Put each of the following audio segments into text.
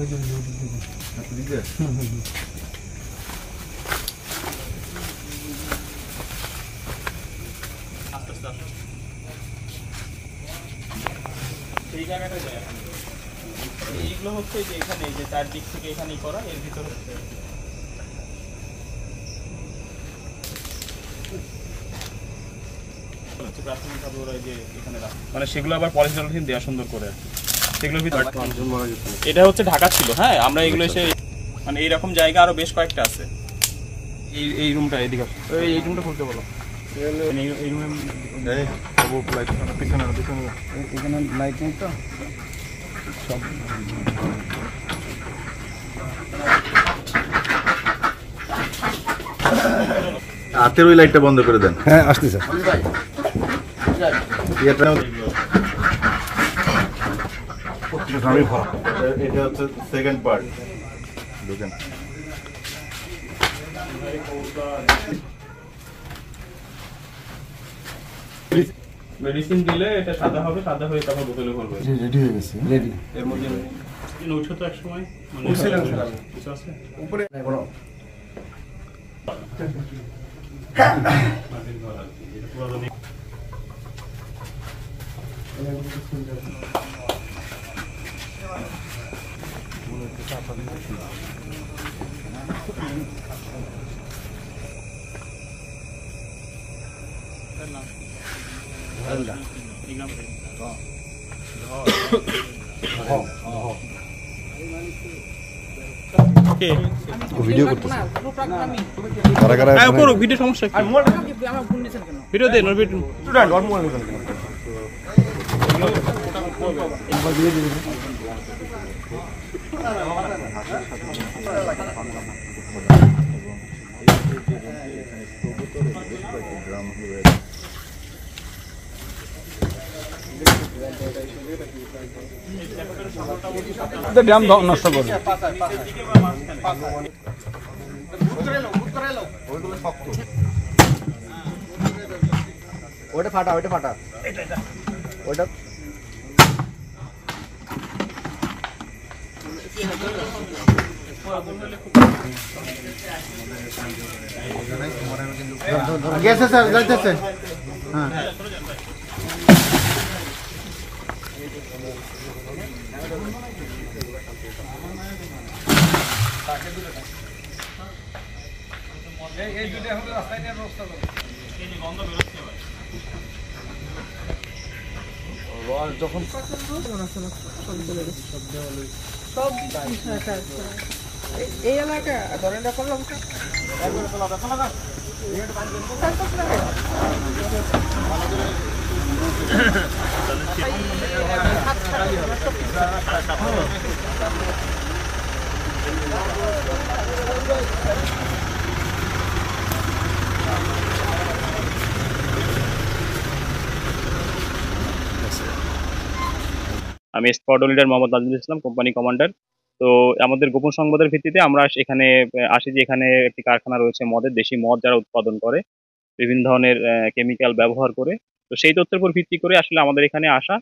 এই জায়গাটা যায় এইগুলো হচ্ছে যে এখানে যে চারদিক থেকে এখানেই করা এর ভিতরে প্রাথমিকভাবে ওরা যে এখানে মানে সেগুলো আবার পলিথিন দেওয়া সুন্দর করে সেগুলোর ভিতরে এটা হচ্ছে ঢাকা ছিল। হ্যাঁ আমরা এগুলো এসে মানে এইরকম জায়গা আরো বেশ কয়েকটা আছে। এই রুমটা এদিকে এই রুমটা খুলতে বলো। এই রুমে এখানে লাইট নেই তো সব হাতের ওই লাইটটা বন্ধ করে দেন। হ্যাঁ আসতে স্যার। এটা হচ্ছে সেকেন্ড পার্ট। দেখেন মেডিসিন দিলে এটা সাদা হবে, সাদা হয়ে তারপর বোতলে ভরবে। রেডি হয়ে গেছে, রেডি। এর মধ্যে নৌছো তো এক সময় মানে কিছু আছে উপরে ভিডিও করতেছে। করো ভিডিও সমস্যা কি? ভিডিও দেন ড্যাম নষ্ট করবে। ওইটা ফাটা, ওইটা ফাটা, ওইটা গেছে স্যার, যাইতেছে। হ্যাঁ এই দুটো এখন রাস্তায় নিয়ে ব্যবস্থা করো। এই যে গন্ধ বেরোচ্ছে ভাই যখন সব এই এলাকা ধরেন এখন আমি squad leader Mohammad Nazmul Islam, company commander. তো আমাদের গোপন সংবাদের ভিত্তিতে আমরা এখানে আসি যে এখানে একটি কারখানা রয়েছে মদের, দেশি মদ যারা উৎপাদন করে বিভিন্ন ধরনের কেমিক্যাল ব্যবহার করে। তো সেই তথ্যের উপর ভিত্তি করে আসলে আমাদের এখানে আসা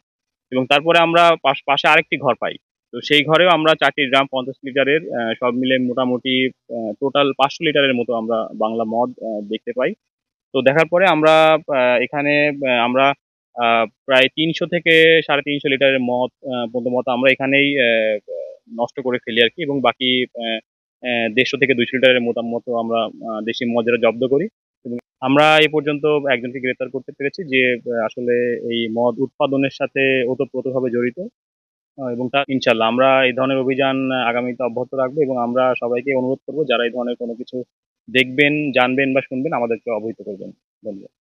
এবং তারপরে আমরা পাশে আরেকটি ঘর পাই। তো সেই ঘরেও আমরা 4টি ড্রাম 50 লিটারের সব মিলে মোটামুটি টোটাল 500 লিটারের মতো আমরা বাংলা মদ দেখতে পাই। তো দেখার পরে আমরা এখানে আমরা প্রায় 300 থেকে 350 লিটারের মদ মতো আমরা এখানেই নষ্ট করে ফেলি আর কি, এবং বাকি 150 থেকে 200 লিটারের মতো আমরা দেশি মদ যেটা জব্দ করি। এবং আমরা এ পর্যন্ত একজনকে গ্রেপ্তার করতে পেরেছি যে আসলে এই মদ উৎপাদনের সাথে ওতপ্রোতভাবে জড়িত। এবং তা ইনশাল্লাহ আমরা এই ধরনের অভিযান আগামীতে অব্যাহত রাখবো এবং আমরা সবাইকে অনুরোধ করবো যারা এই ধরনের কোনো কিছু দেখবেন, জানবেন বা শুনবেন আমাদেরকে অবহিত করবেন। ধন্যবাদ।